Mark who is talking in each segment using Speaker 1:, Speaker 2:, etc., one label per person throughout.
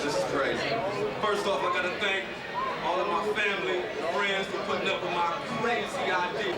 Speaker 1: This is crazy. First off, I gotta thank all of my family, friends for putting up with my crazy idea.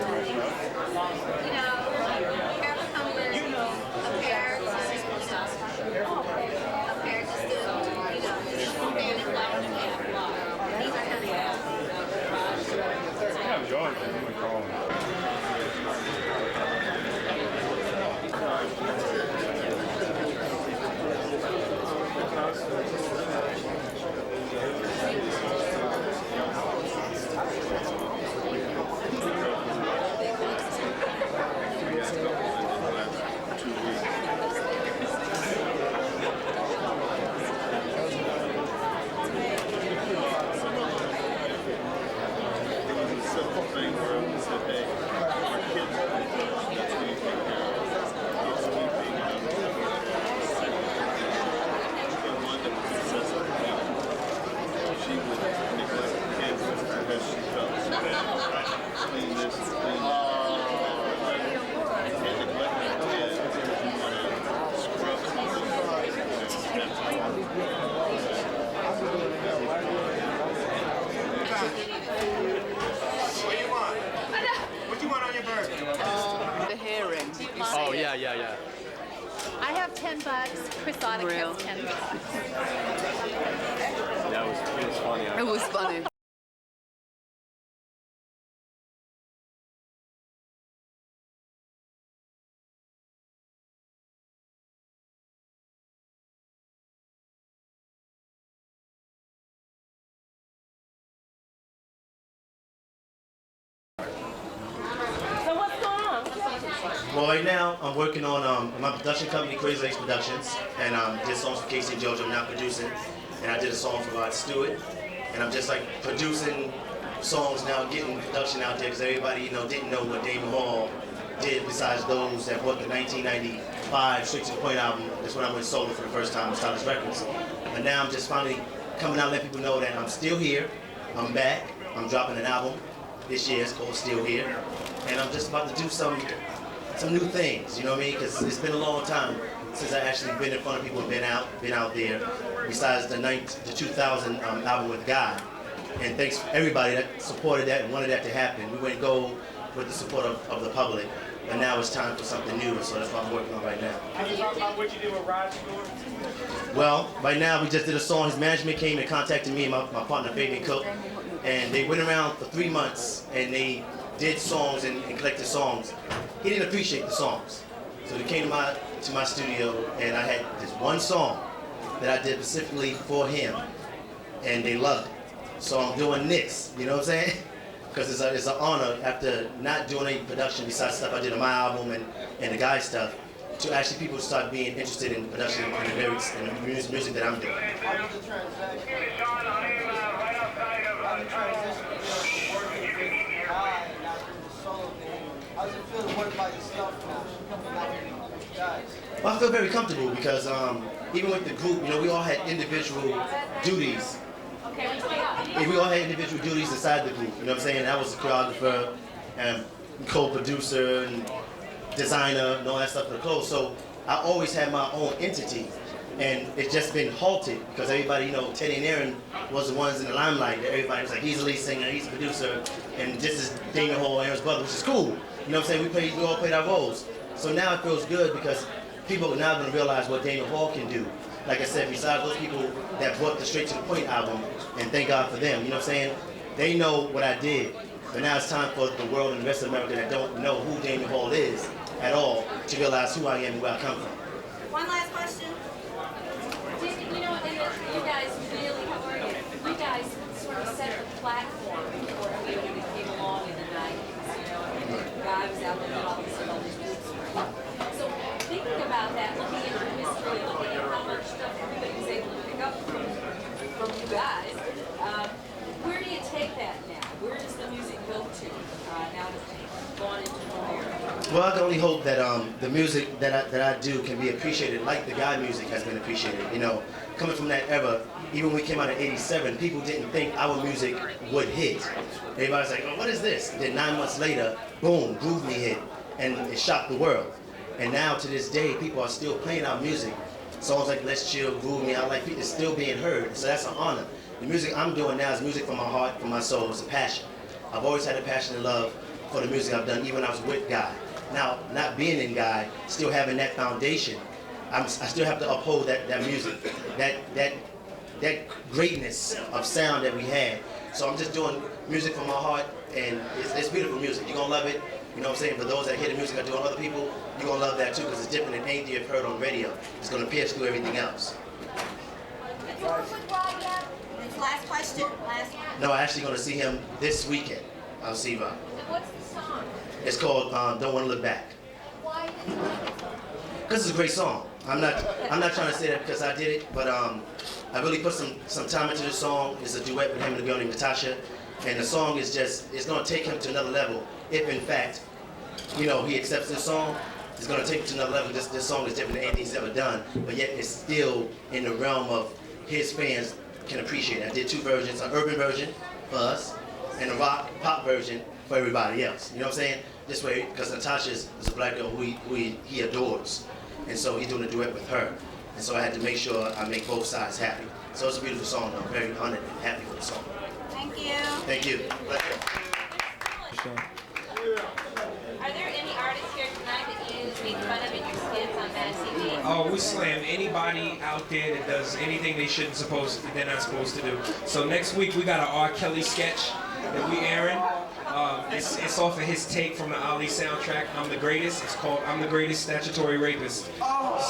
Speaker 2: Oh, yeah.
Speaker 3: I have $10. Chris Otic has $10.
Speaker 2: It was funny.
Speaker 3: It was funny.
Speaker 4: Well, right now I'm working on my production company, Crazy Ace Productions, and did songs for Casey and Georgia. I'm now producing, and I did a song for Rod Stewart, and I'm just like producing songs now, getting production out there because everybody didn't know what Damon Hall did besides those that bought the 1995 Straight to the Point album. That's when I went solo for the first time on Stylish Records. But now I'm just finally coming out, letting people know that I'm still here. I'm back. I'm dropping an album this year. It's called Still Here, and I'm just about to do some new things, you know what I mean? Because it's been a long time since I actually been in front of people and been out there. Besides the 2000 album with God, and thanks for everybody that supported that and wanted that to happen. We went gold with the support of the public, and now it's time for something new. So that's what I'm working on right now.
Speaker 5: Can you talk about what you did with Rod Stewart?
Speaker 4: Well, right now we just did a song. His management came and contacted me and my partner Fabian Cook, and they went around for 3 months and they did songs and collected songs. He didn't appreciate the songs, so they came to my studio, and I had this one song that I did specifically for him, and they loved it. So I'm doing this, you know what I'm saying? Because it's an honor after not doing any production besides stuff I did on my album and the guy stuff, to actually people start being interested in production and the lyrics and the music that I'm doing.
Speaker 6: How does it feel to work by yourself now, coming out with you guys?
Speaker 4: Well, I feel very comfortable because even with the group, we all had individual duties. We all had individual duties inside the group, you know what I'm saying? I was a choreographer and co-producer and designer and all that stuff for the clothes. So I always had my own entity. And it's just been halted because everybody, Teddy and Aaron was the ones in the limelight. Everybody was like, he's a lead singer, he's a producer, and this is Damon Hall, Aaron's brother, which is cool. You know what I'm saying? We all played our roles. So now it feels good because people are now going to realize what Damon Hall can do. Like I said, besides those people that brought the Straight to the Point album, and thank God for them, you know what I'm saying? They know what I did. But now it's time for the world and the rest of America that don't know who Damon Hall is at all to realize who I am and where I come from.
Speaker 7: One last question. You guys really, you guys sort of set the platform for everybody that came along in the 90s, God was out there and all these groups. So thinking about that, looking into history, looking at how much stuff everybody was able to pick up from you guys, where do you take that now? Where does the music go to now that you've gone into the era?
Speaker 4: Well, I can only hope that the music that I do can be appreciated like the guy music has been appreciated. Coming from that era, even when we came out in '87, people didn't think our music would hit. Everybody's like, oh, what is this? Then 9 months later, boom, Groove Me hit, and it shocked the world. And now to this day, people are still playing our music songs like Let's Chill, Groove Me, I like it's still being heard. So that's an honor. The music I'm doing now is music from my heart, from my soul. It's a passion. I've always had a passion and love for the music I've done, even when I was with Guy. Now, not being in Guy, still having that foundation, I still have to uphold that music, that greatness of sound that we had. So I'm just doing music from my heart, and it's beautiful music. You're gonna love it. You know what I'm saying? For those that hear the music I do on other people, you're gonna love that too, because it's different than anything you've heard on radio. It's gonna pierce through everything else.
Speaker 8: Last question.
Speaker 4: No, I'm actually gonna see him this weekend. I'll see Rob.
Speaker 7: What's the song?
Speaker 4: It's called Don't Wanna Look Back.
Speaker 7: Why did you like the song?
Speaker 4: Because it's a great song. I'm not trying to say that because I did it, but I really put some time into the song. It's a duet with him and a girl named Natasha, and the song is it's gonna take him to another level. If in fact, you know, he accepts this song, it's gonna take him to another level. This song is different than anything he's ever done, but yet it's still in the realm of his fans can appreciate it. I did two versions, an urban version for us, and a rock pop version for everybody else. You know what I'm saying? This way, because Natasha is a black girl who he adores. And so he's doing a duet with her. And so I had to make sure I make both sides happy. So it's a beautiful song. I'm very honored and happy for the song.
Speaker 8: Thank you.
Speaker 4: Thank you.
Speaker 7: Are there any artists here tonight that you make fun of in your skits on Mad TV?
Speaker 5: Oh, we slam anybody out there that does anything they're not supposed to do. So next week we got an R. Kelly sketch that we airing. It's off of his take from the Ali soundtrack, I'm the Greatest. It's called I'm the Greatest Statutory Rapist.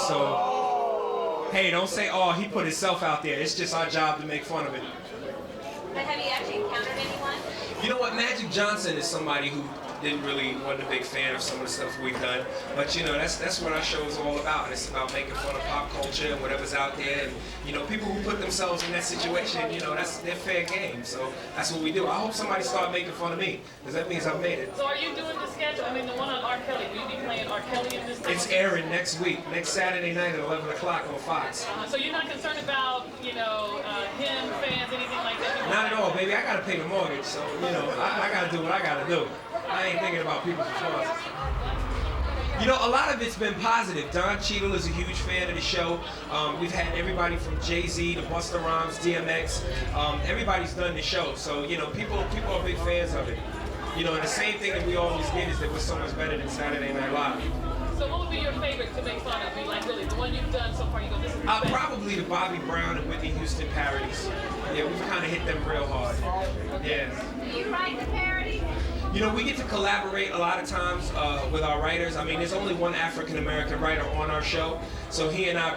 Speaker 5: So, hey, don't say, oh, he put himself out there. It's just our job to make fun of it.
Speaker 7: But have you actually encountered anyone?
Speaker 5: You know what, Magic Johnson is somebody who wasn't a big fan of some of the stuff we've done, but you know, that's what our show is all about. It's about making fun of pop culture and whatever's out there, and you know, people who put themselves in that situation, you know, that's their fair game. So that's what we do. I hope somebody start making fun of me, because that means I've made it.
Speaker 9: So are you doing the sketch? I mean, the one on R. Kelly. Will you be playing R. Kelly in this?
Speaker 5: It's airing next week, next Saturday night at 11 o'clock on Fox.
Speaker 9: So you're not concerned about, you know, him, fans, anything like that?
Speaker 5: Not at all, baby. I gotta pay the mortgage, so you know, I gotta do what I gotta do. I ain't thinking about people's responses. You know, a lot of it's been positive. Don Cheadle is a huge fan of the show. We've had everybody from Jay-Z to Busta Rhymes, DMX. Everybody's done the show, so you know, people are big fans of it. You know, and the same thing that we always get is that we're so much better than Saturday Night Live.
Speaker 9: So what would be your favorite to make fun of? I mean, like really, the one you've done so far, you go, this is the best.
Speaker 5: Probably the Bobby Brown and Whitney Houston parodies. Yeah, we've kind of hit them real hard. Yeah.
Speaker 7: Do you write the parody?
Speaker 5: You know, we get to collaborate a lot of times with our writers. I mean, there's only one African-American writer on our show, so he and I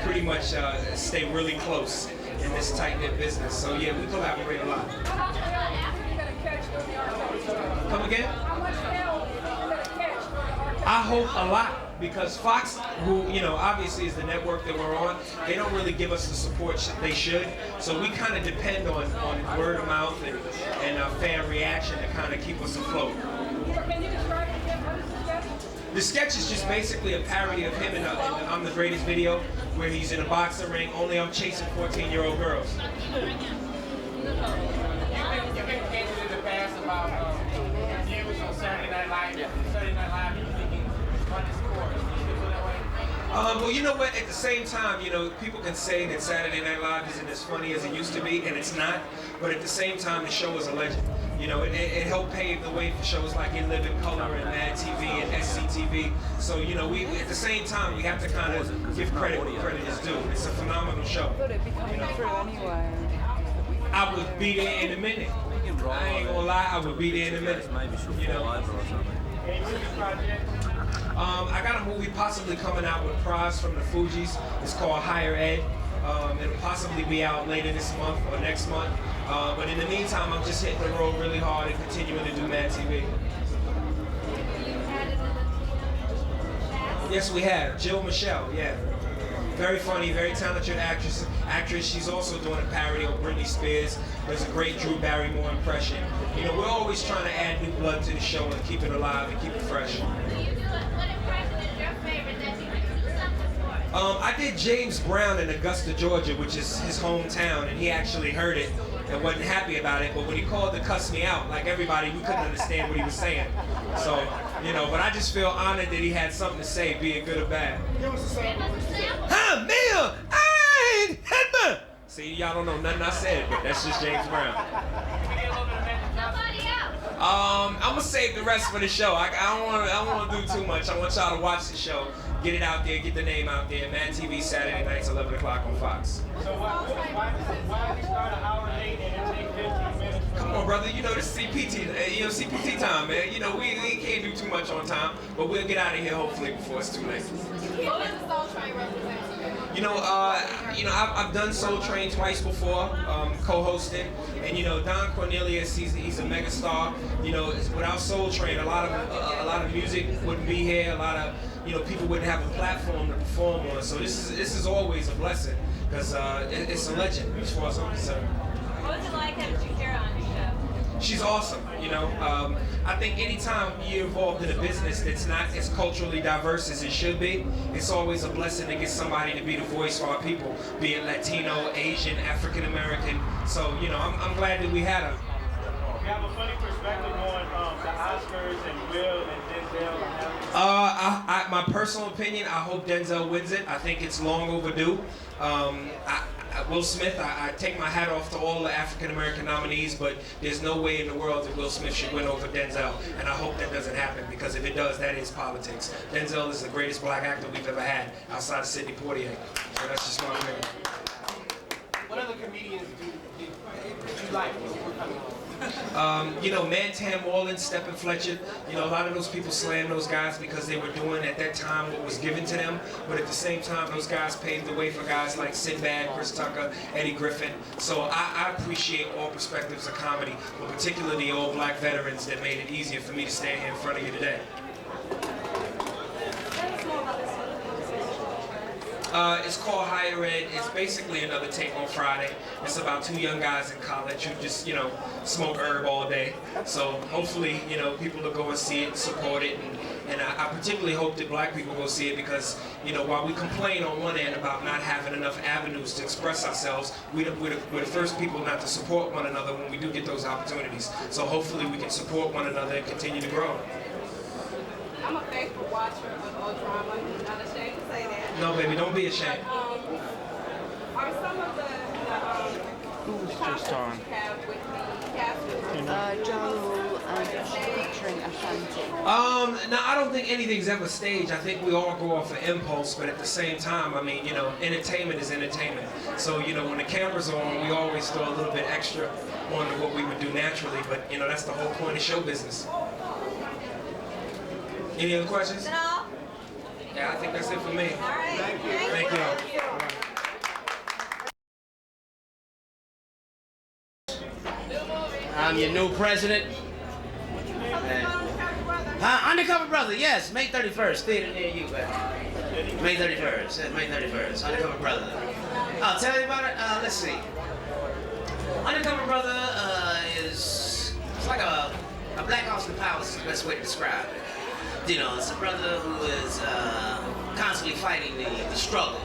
Speaker 5: pretty much stay really close in this tight-knit business. So yeah, we collaborate a lot.
Speaker 9: How much hell are you going to catch with the R.
Speaker 5: Come again?
Speaker 9: How much hell are you going to catch with the R.
Speaker 5: I hope a lot, because Fox, who, you know, obviously is the network that we're on, they don't really give us the support they should. So we kind of depend on word of mouth and fan reaction to kind of keep us afloat.
Speaker 9: Can you describe it again? What is the sketch?
Speaker 5: The sketch is just basically a parody of him in the I'm the Greatest video, where he's in a boxing ring, only I'm chasing 14-year-old girls. Uh-huh. You've been candid in the past about views on Saturday Night Live. Saturday Night Live, you thinking run this course. Do you feel that way? Well, you know what? At the same time, you know, people can say that Saturday Night Live isn't as funny as it used to be, and it's not. But at the same time, the show is a legend. You know, it helped pave the way for shows like In Living Color and Mad TV and SCTV. So, you know, we at the same time, we have to kind of give credit where credit is due. It's a phenomenal show.
Speaker 10: Would it be coming through anyway?
Speaker 5: I would be there in a minute. I ain't gonna lie, I would be there in a minute. You know. I got a movie possibly coming out with Prize from the Fugees. It's called Higher Ed. It'll possibly be out later this month or next month. But in the meantime, I'm just hitting the road really hard and continuing to do Mad TV. Yes, we have. Jill Michelle, yeah. Very funny, very talented actress. She's also doing a parody of Britney Spears. There's a great Drew Barrymore impression. You know, we're always trying to add new blood to the show and keep it alive and keep it fresh.
Speaker 7: What impression is your favorite that you can do something for?
Speaker 5: I did James Brown in Augusta, Georgia, which is his hometown, and he actually heard it and wasn't happy about it. But when he called to cuss me out, like everybody, we couldn't understand what he was saying. So, you know, but I just feel honored that he had something to say, be it good or bad.
Speaker 7: Give us a sample.
Speaker 5: Huh, Mill! See, y'all don't know nothing I said, but that's just James Brown.
Speaker 7: Somebody else.
Speaker 5: I'm gonna save the rest for the show. I don't want to do too much. I want y'all to watch the show, get it out there, get the name out there. Mad TV Saturday nights, 11 o'clock on Fox.
Speaker 6: So why we start an hour late and it take 15 minutes?
Speaker 5: Come on, brother. You know this is CPT time, man. You know we can't do too much on time, but we'll get out of here hopefully before it's too late.
Speaker 3: What does the Soul Train represent?
Speaker 5: I've done Soul Train twice before, co-hosting, and Don Cornelius, he's a mega star. Without Soul Train, a lot of music wouldn't be here. A lot of people wouldn't have a platform to perform on. So this is always a blessing because it's a legend as far as I'm concerned.
Speaker 7: What was it like having Shakira on your show?
Speaker 5: She's awesome, I think anytime you're involved in a business that's not as culturally diverse as it should be, it's always a blessing to get somebody to be the voice for our people, be it Latino, Asian, African American. So, I'm glad that we had her.
Speaker 6: You have a funny perspective on the Oscars and Will and Denzel.
Speaker 5: My personal opinion, I hope Denzel wins it. I think it's long overdue. Will Smith, I take my hat off to all the African American nominees, but there's no way in the world that Will Smith should win over Denzel, and I hope that doesn't happen because if it does, that is politics. Denzel is the greatest black actor we've ever had outside of Sidney Poitier, so that's just my opinion.
Speaker 6: What other comedians did you like when you were coming on?
Speaker 5: Mantan Moreland, Stephen Fletcher, a lot of those people slammed those guys because they were doing at that time what was given to them, but at the same time, those guys paved the way for guys like Sinbad, Chris Tucker, Eddie Griffin. So I appreciate all perspectives of comedy, but particularly the old black veterans that made it easier for me to stand here in front of you today. It's called Higher Ed. It's basically another Take on Friday. It's about two young guys in college who just, smoke herb all day. So hopefully, people will go and see it, support it, and I particularly hope that black people go see it because, while we complain on one end about not having enough avenues to express ourselves, we're the first people not to support one another when we do get those opportunities. So hopefully we can support one another and continue to grow.
Speaker 3: I'm a faithful watcher of old drama. I'm not ashamed to say that.
Speaker 5: No, baby, don't be ashamed.
Speaker 3: Are some of the conflicts you have with the cast
Speaker 10: Joel and featuring Ashanti.
Speaker 5: No, I don't think anything's ever staged. I think we all go off of impulse, but at the same time, entertainment is entertainment. So, when the camera's on, we always throw a little bit extra on what we would do naturally, but, that's the whole point of show business. Any other questions?
Speaker 8: Is it all?
Speaker 5: Yeah, I think that's it for me.
Speaker 8: All right.
Speaker 5: Thank you.
Speaker 11: I'm your new president. Undercover Brother, yes, May 31st. Theater near you, baby. May 31st. May 31st. Undercover Brother. I'll tell you about it. Let's see. Undercover Brother it's like a Black Austin Powers is the best way to describe it. It's a brother who is constantly fighting the struggle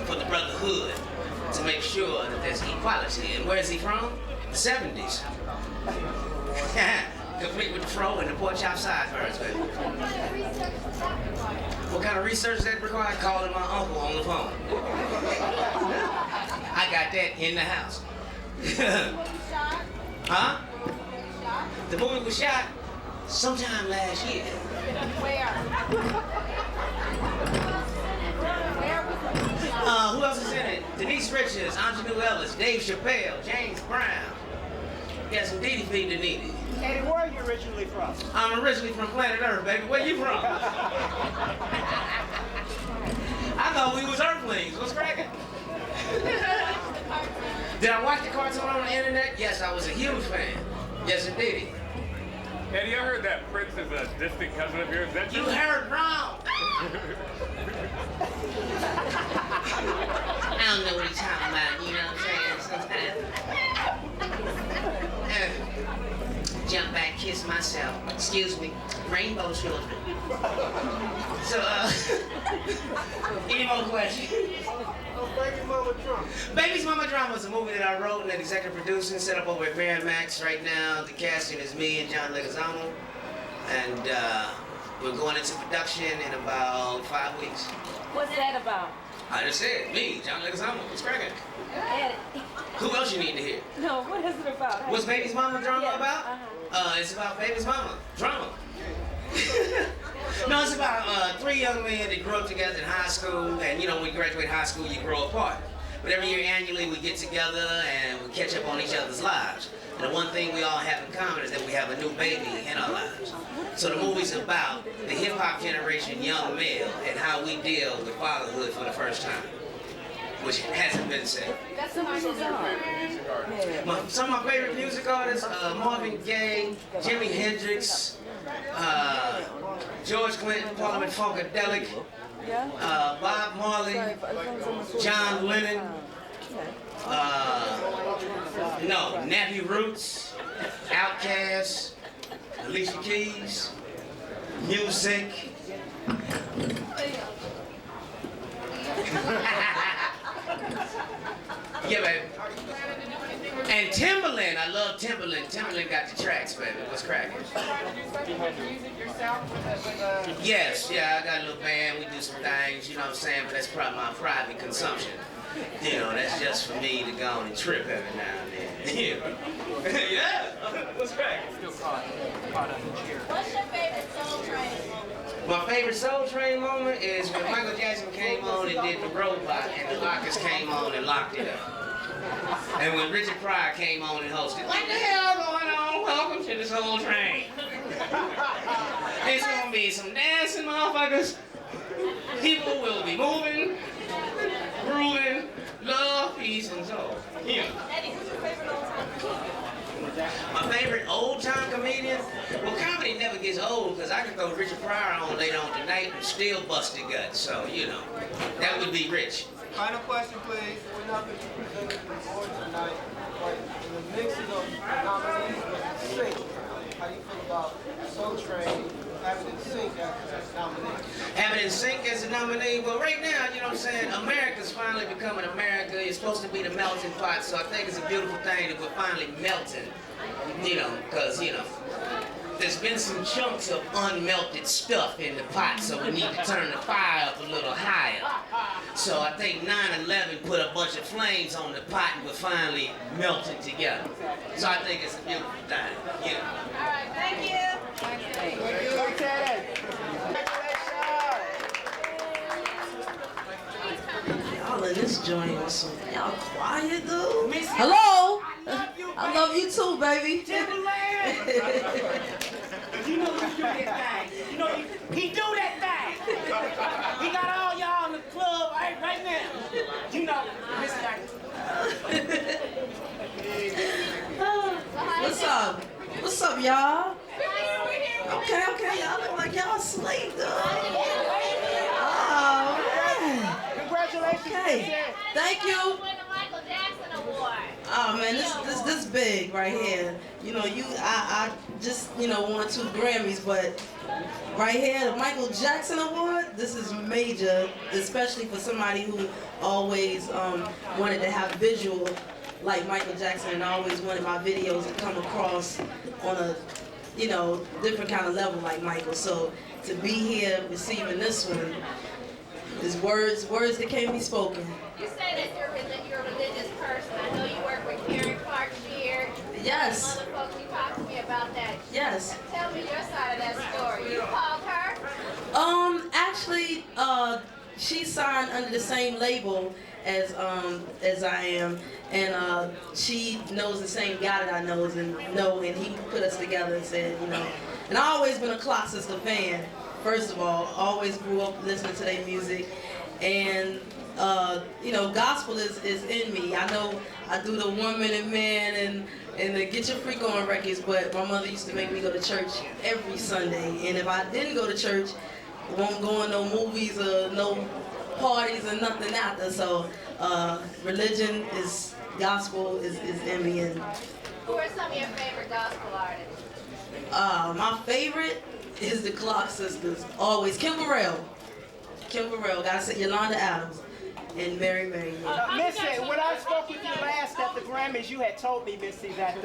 Speaker 11: for the brotherhood to make sure that there's equality. And where is he from? The 70s. Complete with the fro and the pork chop sideburns, baby. What kind of research that required? Calling my uncle on the phone. I got that in the house. Huh? The movie was shot sometime last year.
Speaker 3: Where?
Speaker 11: Who else is in it? Denise Richards, Angelou Ellis, Dave Chappelle, James Brown. Got some Dee Dee feed to need it.
Speaker 6: Eddie, where are you originally from?
Speaker 11: I'm originally from planet Earth, baby. Where you from? I thought we was Earthlings. What's cracking? Did I watch the cartoon on the internet? Yes, I was a huge fan. Yes, indeed.
Speaker 12: Eddie, I heard that Prince is a distant cousin of yours. Is that true?
Speaker 11: You heard wrong. I don't know what he's talking about, you know what I'm saying? Sometimes. Jump back, kiss myself. Excuse me. Rainbow children. So, any more questions?
Speaker 6: Baby Mama Drama.
Speaker 11: Baby's Mama Drama is a movie that I wrote and that executive producing, set up over at Max right now. The casting is me and John Leguizamo. And we're going into production in about 5 weeks.
Speaker 7: What's that about?
Speaker 11: I just said, me, John Leguizamo. What's cracking?
Speaker 7: Eddie.
Speaker 11: Who else you need to hear?
Speaker 7: No, what is it about?
Speaker 11: What's Baby's Mama drama
Speaker 7: Yeah,
Speaker 11: about? It's about Baby's Mama drama. No, it's about 3 young men that grew up together in high school, and you know, when you graduate high school, you grow apart. But every year annually, we get together and we catch up on each other's lives. And the one thing we all have in common is that we have a new baby in our lives. So the movie's about the hip-hop generation young male and how we deal with fatherhood for the first time, which hasn't been said.
Speaker 3: That's some of your favorite music artists.
Speaker 11: Some of my favorite music artists, Marvin Gaye, Jimi Hendrix, George Clinton, Parliament Funkadelic, Bob Marley, John Lennon, Nappy Roots, Outkast, Alicia Keys, music. Yeah, baby. And Timberland, I love Timberland. Timberland got the tracks, baby. What's cracking? Yes, yeah, I got a little band. We do some things, you know what I'm saying? But that's probably my private consumption. You know, that's just for me to go on and trip every now and then. Yeah. What's cracking?
Speaker 8: What's your favorite Soul Train moment?
Speaker 11: My favorite Soul Train moment is when Michael Jackson came on and did the robot and the lockers came on and locked it up. And when Richard Pryor came on and hosted, what the hell going on? Welcome to the Soul Train. It's gonna be some dancing motherfuckers. People will be moving, grooving, love, peace, and soul. Yeah.
Speaker 8: Eddie, who's your favorite old-time comedian?
Speaker 11: My favorite old-time comedian? Well, comedy never gets old because I can throw Richard Pryor on later on tonight and still bust the guts. So, you know, that would be rich.
Speaker 13: Final question, please. We're not going to present the award tonight, but in the mixing of nominees with Sync, how do you feel about Soul Train having it Sync as a nominee?
Speaker 11: Having it Sync as a nominee? Well, right now, you know what I'm saying, America's finally becoming America. It's supposed to be the melting pot, so I think it's a beautiful thing that we're finally melting, you know, because, you know, there's been some chunks of unmelted stuff in the pot, so we need to turn the fire up a little higher. So I think 9/11 put a bunch of flames on the pot and we're finally melting together. So I think it's a beautiful thing, you know.
Speaker 8: All right, thank you.
Speaker 13: Thank you, Lieutenant.
Speaker 14: Y'all in this joint on some, y'all quiet, dude. Hello? I love you too, baby.
Speaker 15: You know he do that thing. You know he do that thing. He got all y'all in the club right now. You know, Mr.
Speaker 14: What's up? What's up, y'all? Okay, y'all look like y'all asleep, dude. Oh, man.
Speaker 15: Congratulations.
Speaker 14: Okay, thank you. Oh man, this big right here. You know, I just, you know, won 2 Grammys, but right here, the Michael Jackson Award, this is major, especially for somebody who always wanted to have visual like Michael Jackson, and I always wanted my videos to come across on a, you know, different kind of level like Michael. So to be here receiving this one is words that can't be spoken.
Speaker 8: You say that you're a religious person. I know you work with Karen Clark Sheard.
Speaker 14: Yes.
Speaker 8: Other folks, you talked to me about that.
Speaker 14: Yes.
Speaker 8: Tell me your side of that story. You called her?
Speaker 14: Actually, she signed under the same label as I am, and she knows the same guy that I know, and he put us together and said, you know, and I've always been a Clock Sister fan. First of all, always grew up listening to their music, and you know, gospel is in me. I know I do the 1 Minute Man and the Get Your Freak On records, but my mother used to make me go to church every Sunday, and if I didn't go to church, I won't go in no movies or no parties or nothing after. So religion is, gospel is in me. And
Speaker 8: Who are some of your favorite gospel artists?
Speaker 14: my favorite is the Clock Sisters. Always Kim Burrell, gotta say Yolanda Adams, and Mary.
Speaker 15: Listen, when I spoke with you last at the Grammy Grammys, you had told me, Missy, that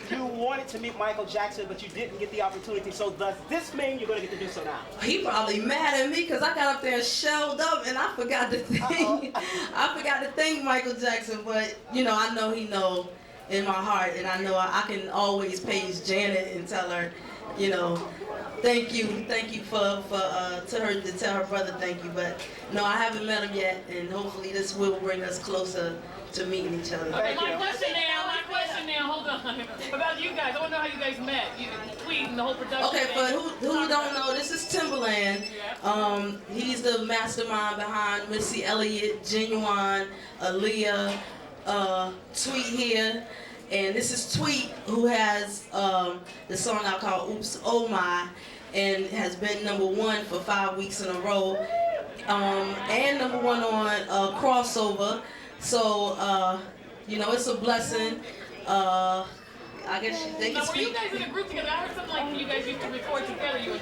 Speaker 15: you wanted to meet Michael Jackson, but you didn't get the opportunity. So does this mean you're going to get to do so now?
Speaker 14: He probably mad at me because I got up there and shelled up and I forgot to thank, I forgot to thank Michael Jackson. But you know, I know he know in my heart, and I know I can always page Janet and tell her, you know, thank you for to her to tell her brother thank you. But no, I haven't met him yet, and hopefully this will bring us closer to meeting each other.
Speaker 9: Okay, my question now, hold on. About you guys, I want to know how you guys met. You tweet and the whole production.
Speaker 14: Okay, for who don't know, this is Timberland. He's the mastermind behind Missy Elliott, Genuine, Aaliyah, Tweet here. And this is Tweet, who has the song I call Oops, Oh My, and has been #1 for 5 weeks in a row, and #1 on Crossover. So, you know, it's a blessing. I guess they can speak.
Speaker 9: Were you guys in a group together? I heard something like you guys used to record together, you and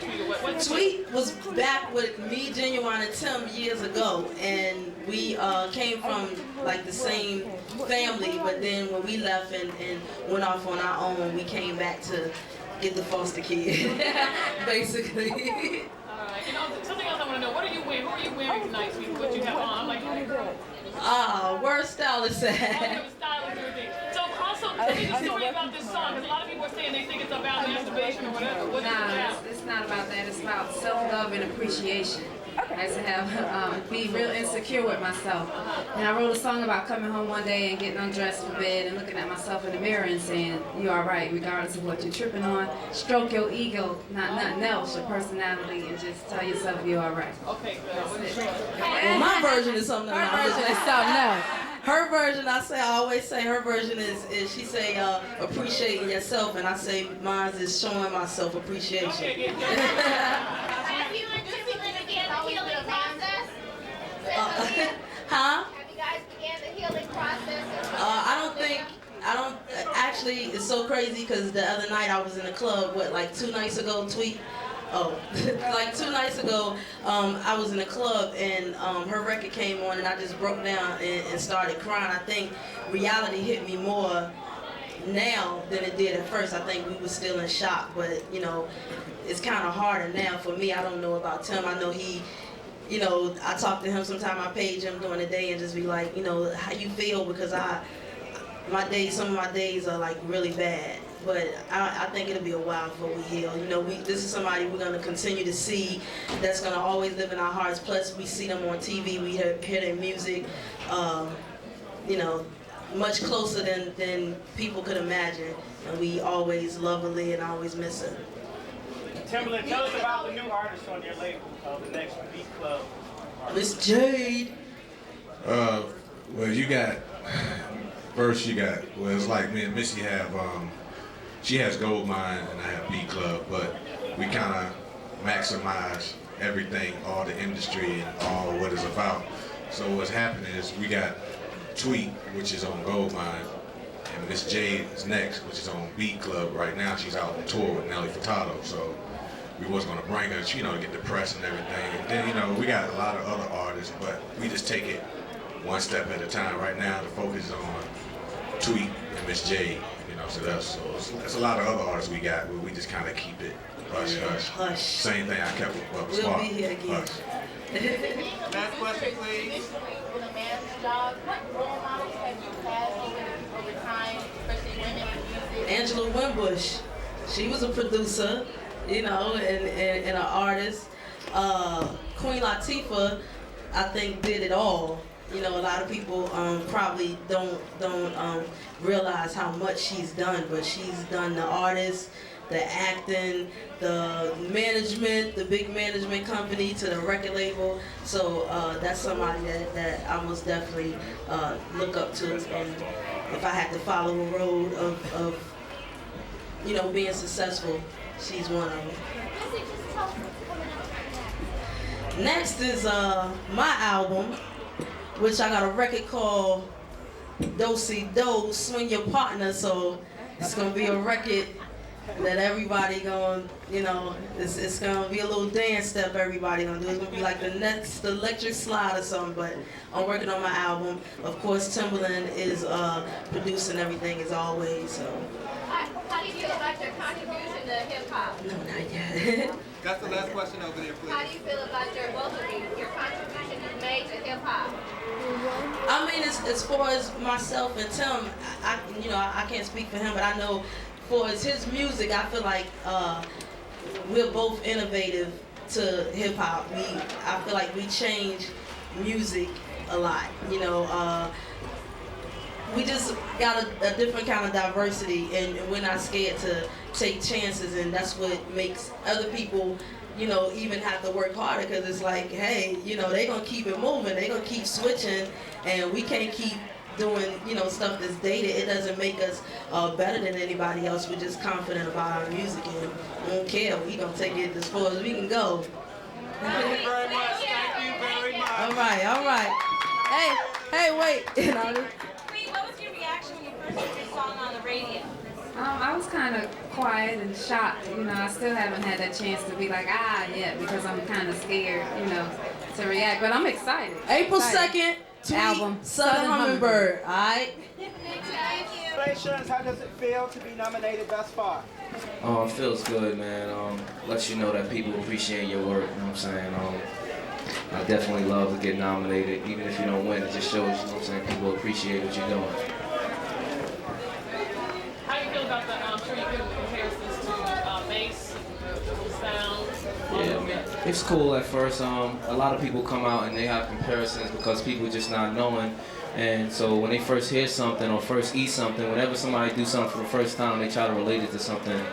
Speaker 9: Tweet.
Speaker 14: Tweet was back with me, Genuine, and Tim years ago, and we came from like the same family, but then when we left and went off on our own, we came back to get the foster kid, basically.
Speaker 9: Alright, you know, something else I want to know, what are you wearing? Who are you wearing tonight, Tweet? What you have on? I'm like,
Speaker 14: word style is sad.
Speaker 9: So also, tell me the story about this song, because a lot of people are saying they think it's about masturbation or whatever. What is it about?
Speaker 3: It's not about that. It's about self-love and appreciation. I used to have be real insecure with myself, and I wrote a song about coming home one day and getting undressed for bed and looking at myself in the mirror and saying, "You are right, regardless of what you're tripping on. Stroke your ego, not nothing else, your personality, and just tell yourself you are right."
Speaker 9: Okay, good.
Speaker 14: Well, my version is something else.
Speaker 3: Her version is something else.
Speaker 14: Her version, I always say her version is she say appreciating yourself, and I say mine is showing myself appreciation.
Speaker 8: Have you and Timberland began the healing process?
Speaker 14: Huh?
Speaker 8: Have you guys began the healing process?
Speaker 14: Actually, it's so crazy because the other night I was in the club, like 2 nights ago, Tweet? Oh, like 2 nights ago, I was in a club and her record came on and I just broke down and started crying. I think reality hit me more now than it did at first. I think we were still in shock, but you know, it's kind of harder now for me. I don't know about Tim. I know he, you know, I talk to him sometime. I page him during the day and just be like, you know, how you feel, because some of my days are like really bad. But I think it'll be a while before we heal. You know, this is somebody we're gonna continue to see, that's gonna always live in our hearts. Plus, we see them on TV, we hear their music, you know, much closer than people could imagine. And we always love Aaliyah and always miss her.
Speaker 6: Timberland, tell us about the new artist on your label, the next Beat Club.
Speaker 14: Miss Jade.
Speaker 16: Well, you got, first you got, well, it's like me and Missy have, she has Gold Mine and I have Beat Club, but we kind of maximize everything, all the industry and all what it's about. So what's happening is we got Tweet, which is on Gold Mine, and Miss Jade is next, which is on Beat Club. Right now she's out on tour with Nelly Furtado, so we was gonna bring her, you know, to get the press and everything. And then, you know, we got a lot of other artists, but we just take it one step at a time. Right now the focus is on Tweet and Miss Jade. So that's a lot of other artists we got, but we just kind of keep it hush, hush. Same thing I kept with Bubba Spark.
Speaker 14: We'll be here again.
Speaker 5: Last question, please.
Speaker 8: With a man's job, what role models have you had over time, especially women in music?
Speaker 14: Angela Winbush, she was a producer, you know, and an artist. Queen Latifah, I think, did it all. You know, a lot of people probably don't realize how much she's done, but she's done the artist, the acting, the management, the big management company to the record label. So that's somebody that I most definitely look up to. And if I had to follow a road of you know, being successful, she's one of them. Next is my album, which I got a record called Do Si Do, Swing Your Partner. So it's gonna be a record that everybody going, it's gonna be a little dance step everybody gonna do. It's gonna be like the next electric slide or something, but I'm working on my album. Of course, Timberland is producing everything as always, so.
Speaker 8: How do you feel about your contribution to hip hop?
Speaker 14: No, not yet.
Speaker 17: That's the last question over there, please.
Speaker 8: How do you feel about both of you, your contribution you made to hip hop?
Speaker 14: I mean, as far as myself and Tim, I can't speak for him, but I know for his music, I feel like we're both innovative to hip hop. I feel like we change music a lot. We just got a different kind of diversity, and we're not scared to take chances, and that's what makes other people, even have to work harder, because it's like, hey, they're going to keep it moving, they're going to keep switching, and we can't keep doing, stuff that's dated. It doesn't make us better than anybody else. We're just confident about our music, and we don't care. We're going to take it as far as we can go.
Speaker 17: Thank you very much. Thank you very much.
Speaker 14: All right. Hey, wait.
Speaker 7: What was your reaction when you first heard your song on the radio?
Speaker 3: I was kind of quiet and shocked. I still haven't had that chance to be like, yet, because I'm kind of scared, to react. But I'm excited.
Speaker 14: April 2nd,
Speaker 3: album,
Speaker 14: Southern Hummingbird. All right.
Speaker 18: Congratulations. How does it feel to be nominated thus far?
Speaker 11: It feels good, man. Lets you know that people appreciate your work, you know what I'm saying? I definitely love to get nominated. Even if you don't win, it just shows, you know what I'm saying, people appreciate what you're doing.
Speaker 9: How do you feel about the, I'm sure you can comparisons to bass, sound?
Speaker 11: Yeah, it's cool at first. A lot of people come out and they have comparisons because people just not knowing. And so when they first hear something or first eat something, whenever somebody do something for the first time, they try to relate it to something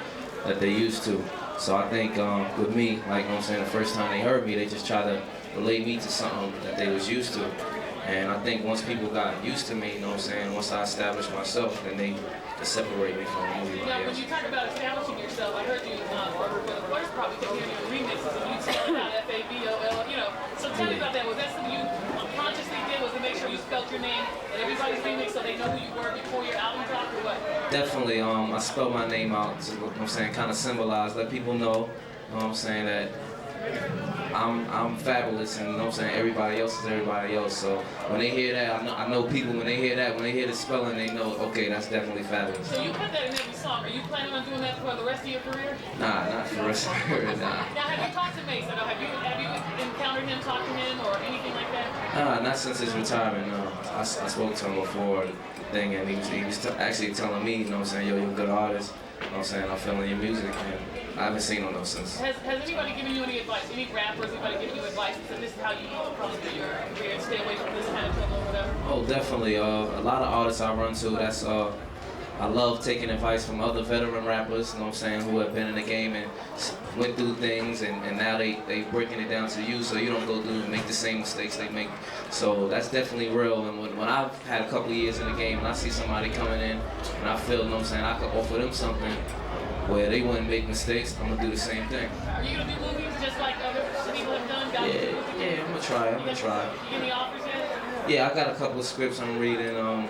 Speaker 11: that they used to. So I think with me, like, you know what I'm saying, the first time they heard me, they just try to relate me to something that they was used to. And I think once people got used to me, you know what I'm saying, once I established myself, then they separate me from everybody
Speaker 9: Now, when
Speaker 11: else.
Speaker 9: you talk about establishing yourself, I heard you, first probably could hear your remixes and you spelled out F-A-B-O-L, so tell me about that. Was that something you consciously did, was to make sure you spelled your name in everybody's remix so they know who you were before your album dropped, or what?
Speaker 11: Definitely, I spelled my name out to, you know what I'm saying, kind of symbolize, let people know, you know what I'm saying, that I'm fabulous, and you know what I'm saying, everybody else is everybody else. So when they hear that, I know people, when they hear that, when they hear the spelling, they know, okay, that's definitely fabulous.
Speaker 9: So you put that in every song. Are you planning on doing that for the rest of your career?
Speaker 11: Nah, not for the rest of the career, nah.
Speaker 9: Now, have you talked to Mason? Have you encountered him, talked to him, or anything like that?
Speaker 11: Not since his retirement, no. I spoke to him before the thing, and he was actually telling me, you know what I'm saying, yo, you're a good artist. You know what I'm saying, I'm feeling your music, and I haven't seen him though since.
Speaker 9: Has anybody given you any advice? Any rappers, anybody giving you advice and said this is how you approach your career and stay away from this kind of trouble or whatever?
Speaker 11: Oh, definitely. A lot of artists I run to, that's I love taking advice from other veteran rappers, you know what I'm saying, who have been in the game and went through things, and now they breaking it down to you so you don't go through and make the same mistakes they make. So that's definitely real. And when I've had a couple of years in the game and I see somebody coming in and I feel, you know what I'm saying, I could offer them something where they wouldn't make mistakes, I'm gonna do the same thing.
Speaker 9: Are you gonna do movies just like other people have done?
Speaker 11: Yeah, I'm gonna try.
Speaker 9: You get any offers yet?
Speaker 11: Yeah, I got a couple of scripts I'm reading. I'm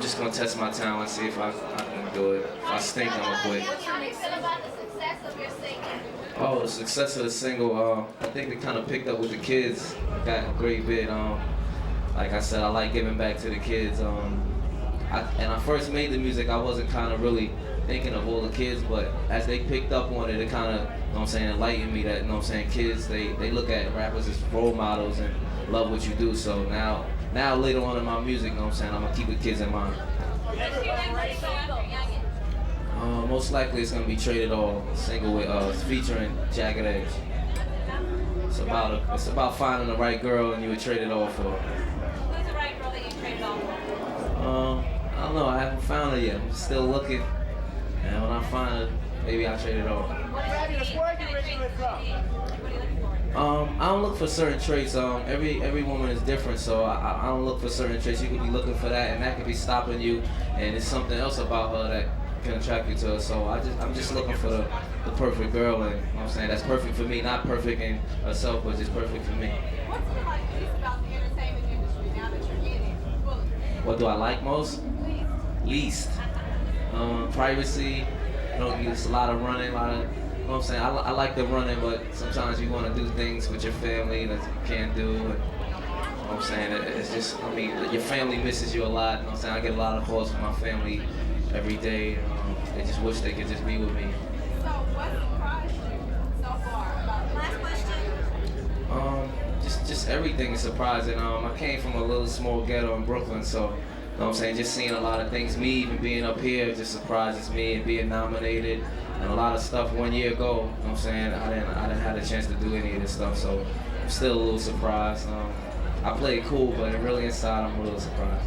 Speaker 11: just gonna test my talent, see if I can do it. If I stink, I'm gonna quit.
Speaker 8: How do you feel about the success of your singing?
Speaker 11: Oh, the success of the single, I think it kind of picked up with the kids. Got a great bit. Like I said, I like giving back to the kids. I first made the music, I wasn't kind of really thinking of all the kids, but as they picked up on it, it kind of, you know what I'm saying, enlightened me that, you know what I'm saying, kids, they look at rappers as role models and love what you do. So now later on in my music, you know what I'm saying, I'm gonna keep the kids in mind. Most likely it's gonna be Traded All, single with featuring Jagged Edge. It's about finding the right girl and you would trade it all for.
Speaker 7: Who's the right girl that you traded all for?
Speaker 11: I don't know, I haven't found her yet. I'm still looking. And when I find her, maybe I'll trade it all.
Speaker 18: Fabulous. Where are you originally from?
Speaker 11: I don't look for certain traits. Every woman is different, so I don't look for certain traits. You could be looking for that, and that could be stopping you, and it's something else about her that can attract you to her. So I'm just looking for the perfect girl, and you know what I'm saying, that's perfect for me, not perfect in herself, but just perfect for me.
Speaker 8: What do you like least about the entertainment industry now that you're in it fully?
Speaker 11: What do I like most? Least. Privacy,
Speaker 19: it's a lot of running, a lot of, you know what I'm saying? I like the running, but sometimes you want to do things with your family that you can't do. And, you know what I'm saying? It's just, I mean, your family misses you a lot. You know what I'm saying? I get a lot of calls from my family every day. They just wish they could just be with me.
Speaker 8: So what surprised you so far? Last question.
Speaker 19: Just everything is surprising. I came from a little small ghetto in Brooklyn, so you know what I'm saying, just seeing a lot of things. Me even being up here just surprises me, and being nominated and a lot of stuff 1 year ago. You know what I'm saying, I didn't have a chance to do any of this stuff, so I'm still a little surprised. I played cool, but really inside I'm a little surprised.